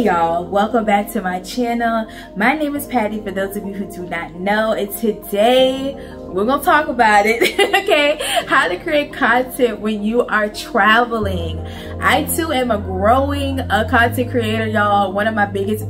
y'all, welcome back to my channel. My name is Patty, for those of you who do not know, and today we're gonna talk about it. Okay, how to create content when you are traveling. I too am a growing content creator, y'all. One of my biggest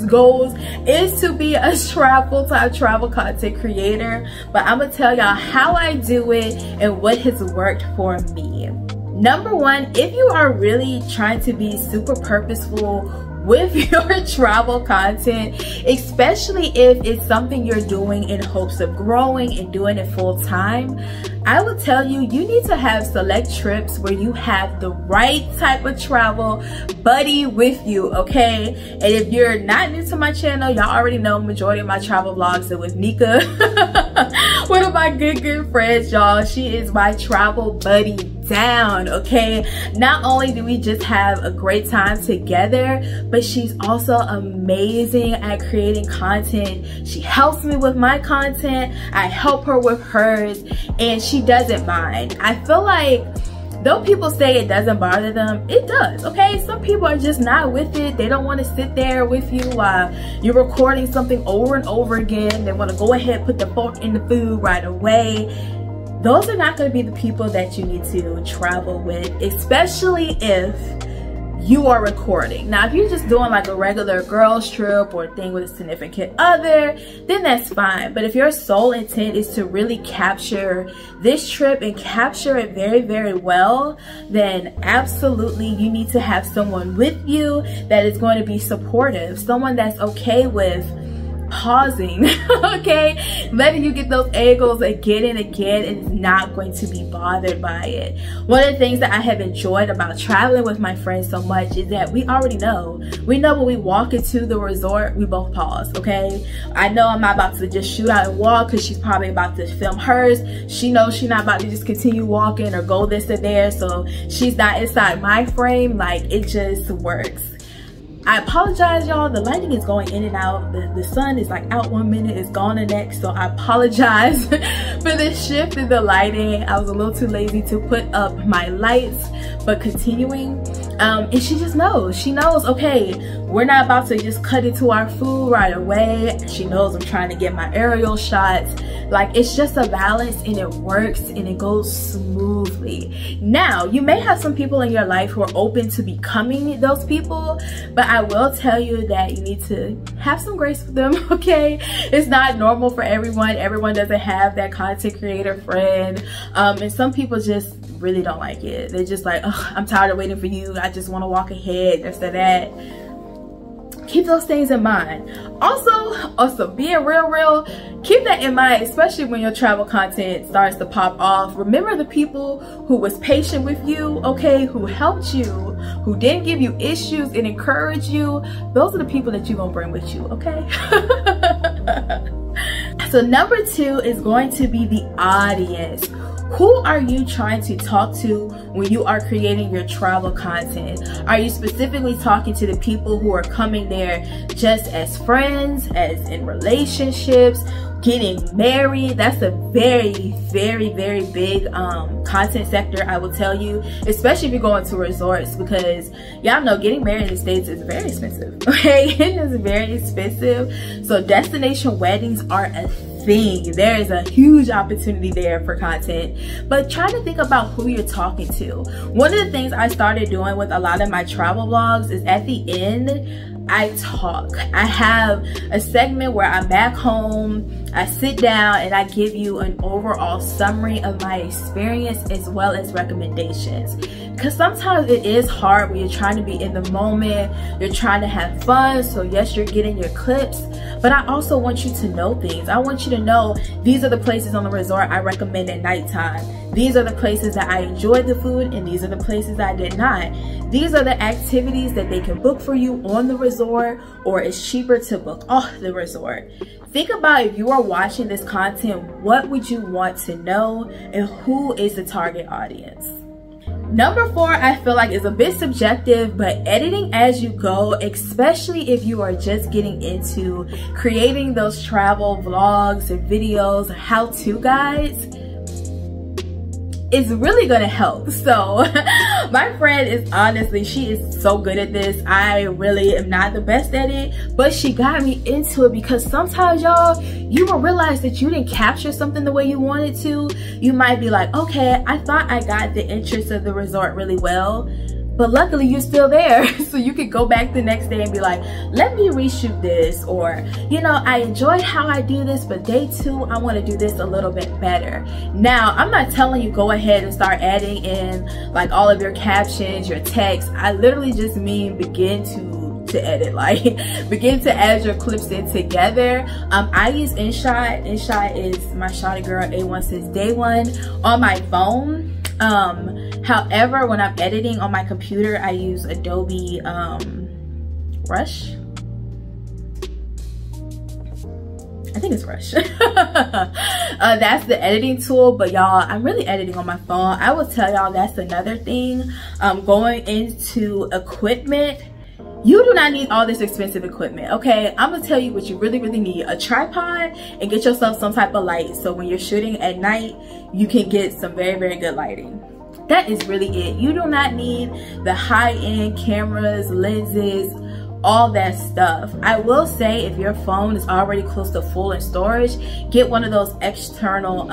goals is to be a full-time travel content creator, but I'm gonna tell y'all how I do it and what has worked for me. Number one, if you are really trying to be super purposeful with your travel content, especially if it's something you're doing in hopes of growing and doing it full time, I would tell you, you need to have select trips where you have the right type of travel buddy with you, okay? And if you're not new to my channel, y'all already know majority of my travel vlogs are with Nika, one of my good friends, y'all. She is my travel buddy down, okay? Not only do we just have a great time together, but she's also amazing at creating content. She helps me with my content, I help her with hers, and she doesn't mind. I feel like though people say it doesn't bother them, it does, okay? Some people are just not with it. They don't want to sit there with you while you're recording something over and over again. They want to go ahead, put the fork in the food right away. Those are not going to be the people that you need to travel with, especially if you are recording. Now, if you're just doing like a regular girls trip or thing with a significant other, then that's fine. But if your sole intent is to really capture this trip and capture it very well, then absolutely you need to have someone with you that is going to be supportive, someone that's okay with pausing, okay, letting you get those angles again and again, and is not going to be bothered by it. One of the things that I have enjoyed about traveling with my friends so much is that we already know. We know when we walk into the resort, we both pause, okay? I know I'm not about to just shoot out and walk because she's probably about to film hers. She knows she's not about to just continue walking or go this or there, so she's not inside my frame. Like, it just works. I apologize, y'all. The lighting is going in and out. The sun is like out one minute, it's gone the next. So I apologize for this shift in the lighting. I was a little too lazy to put up my lights, but continuing. And she just knows. She knows, okay, we're not about to just cut into our food right away. She knows I'm trying to get my aerial shots. Like, it's just a balance, and it works and it goes smoothly. Now, you may have some people in your life who are open to becoming those people, but I will tell you that you need to have some grace with them, okay? It's not normal for everyone. Everyone doesn't have that content creator friend. And some people just really don't like it. They're just like, oh, I'm tired of waiting for you. I just want to walk ahead, this or that. Keep those things in mind. Also being real, keep that in mind, especially when your travel content starts to pop off. Remember the people who was patient with you, okay, who helped you, who didn't give you issues and encourage you. Those are the people that you're gonna bring with you, okay? So number two is going to be the audience. Who are you trying to talk to when you are creating your travel content? Are you specifically talking to the people who are coming there just as friends, as in relationships, getting married? That's a very big content sector, I will tell you, especially if you're going to resorts, because y'all know getting married in the States is very expensive, okay? It is very expensive. So destination weddings are a thing. There is a huge opportunity there for content, but try to think about who you're talking to. One of the things I started doing with a lot of my travel vlogs is at the end, I talk. I have a segment where I'm back home, I sit down and I give you an overall summary of my experience as well as recommendations. Because sometimes it is hard when you're trying to be in the moment, you're trying to have fun, so yes, you're getting your clips, but I also want you to know things. I want you to know these are the places on the resort I recommend at nighttime. These are the places that I enjoyed the food, and these are the places I did not. These are the activities that they can book for you on the resort, or it's cheaper to book off the resort. Think about, if you are watching this content, what would you want to know, and who is the target audience? Number four, I feel like is a bit subjective, but editing as you go, especially if you are just getting into creating those travel vlogs and videos and how-to guides, is really gonna help. So my friend is honestly, she is so good at this. I really am not the best at it, but she got me into it because sometimes, y'all, you will realize that you didn't capture something the way you wanted to. You might be like, okay, I thought I got the entrance of the resort really well, but luckily you're still there. So you could go back the next day and be like, let me reshoot this, or, you know, I enjoyed how I do this, but day 2, I want to do this a little bit better. Now, I'm not telling you go ahead and start adding in like all of your captions, your text. I literally just mean begin to edit, like begin to add your clips in together. I use InShot. InShot is my Shotty girl A1 since day one on my phone. However, when I'm editing on my computer, I use Adobe Rush. I think it's Rush. That's the editing tool, but y'all, I'm really editing on my phone. I will tell y'all that's another thing. Going into equipment, you do not need all this expensive equipment, okay? I'm gonna tell you what you really need: a tripod, and get yourself some type of light so when you're shooting at night, you can get some very good lighting. That is really it. You do not need the high-end cameras, lenses, all that stuff. I will say, if your phone is already close to full in storage, get one of those external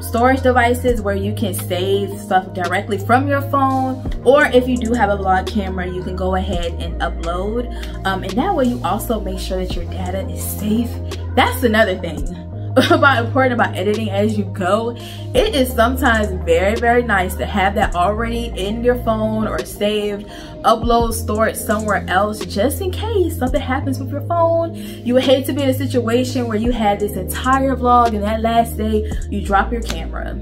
storage devices where you can save stuff directly from your phone, or if you do have a vlog camera, you can go ahead and upload, and that way you also make sure that your data is safe. That's another thing important about editing as you go. It is sometimes very nice to have that already in your phone or saved, upload, store it somewhere else, just in case something happens with your phone. You would hate to be in a situation where you had this entire vlog and that last day you drop your camera.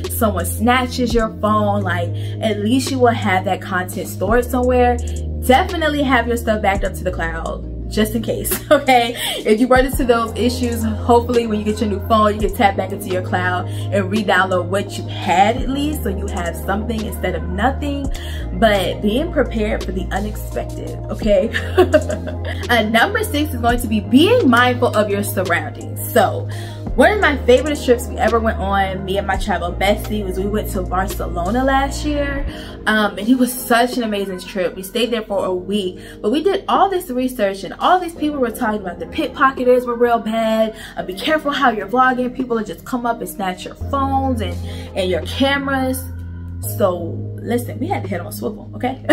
Someone snatches your phone. Like, at least you will have that content stored somewhere. Definitely have your stuff backed up to the cloud, just in case, okay? If you run into those issues, hopefully when you get your new phone, you can tap back into your cloud and re-download what you had, at least, so you have something instead of nothing. But being prepared for the unexpected, okay? Number 6 is going to be being mindful of your surroundings. So one of my favorite trips we ever went on, me and my travel bestie, was we went to Barcelona last year. And it was such an amazing trip. We stayed there for a week, but we did all this research and all these people were talking about the pickpocketers were real bad. Be careful how you're vlogging. People will just come up and snatch your phones and your cameras. So listen, we had to hit on a swivel, okay?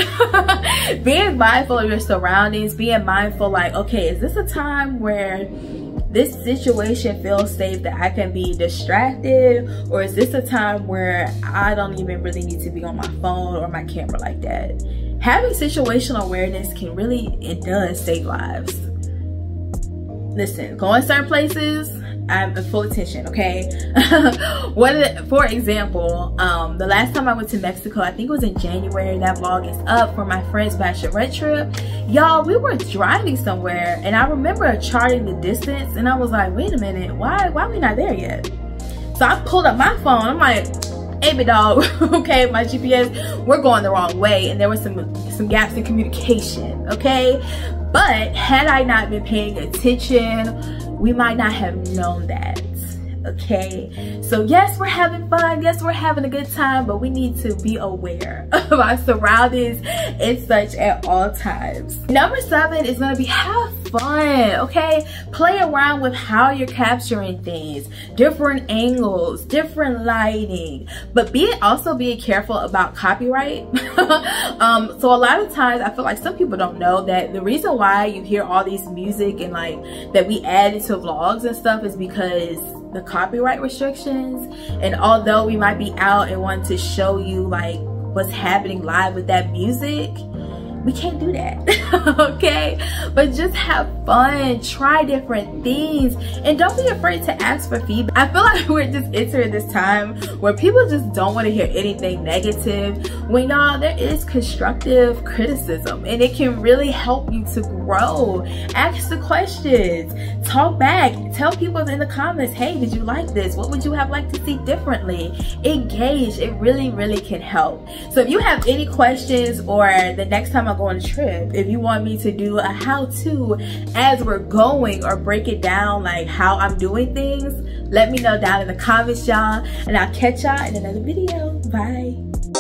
Being mindful of your surroundings, being mindful like, okay, is this a time where this situation feels safe that I can be distracted, or is this a time where I don't even really need to be on my phone or my camera like that? Having situational awareness can really, it does save lives. Listen, going certain places, I'm in full attention, okay? For example, the last time I went to Mexico, I think it was in January, that vlog is up, for my friend's bachelorette trip. Y'all, we were driving somewhere and I remember charting the distance and I was like, wait a minute, why are we not there yet? So I pulled up my phone, I'm like, hey big dog, okay, my GPS, we're going the wrong way, and there was some gaps in communication, okay? But had I not been paying attention, we might not have known that, okay? So yes, we're having fun, yes, we're having a good time, but we need to be aware of our surroundings and such at all times. Number 7 is gonna be have fun, okay? Play around with how you're capturing things, different angles, different lighting, but also being careful about copyright. So a lot of times I feel like some people don't know that the reason why you hear all these music and like that we add into vlogs and stuff is because the copyright restrictions. And although we might be out and want to show you like what's happening live with that music, we can't do that, okay? But just have fun, try different things, and don't be afraid to ask for feedback. I feel like we're just entering this time where people just don't want to hear anything negative, when y'all, there is constructive criticism and it can really help you to grow. Ask the questions, talk back, tell people in the comments, hey, did you like this? What would you have liked to see differently? Engage. It really can help. So if you have any questions, or the next time I go on a trip. If you want me to do a how-to as we're going, or break it down like how I'm doing things, let me know down in the comments, y'all, and I'll catch y'all in another video. Bye.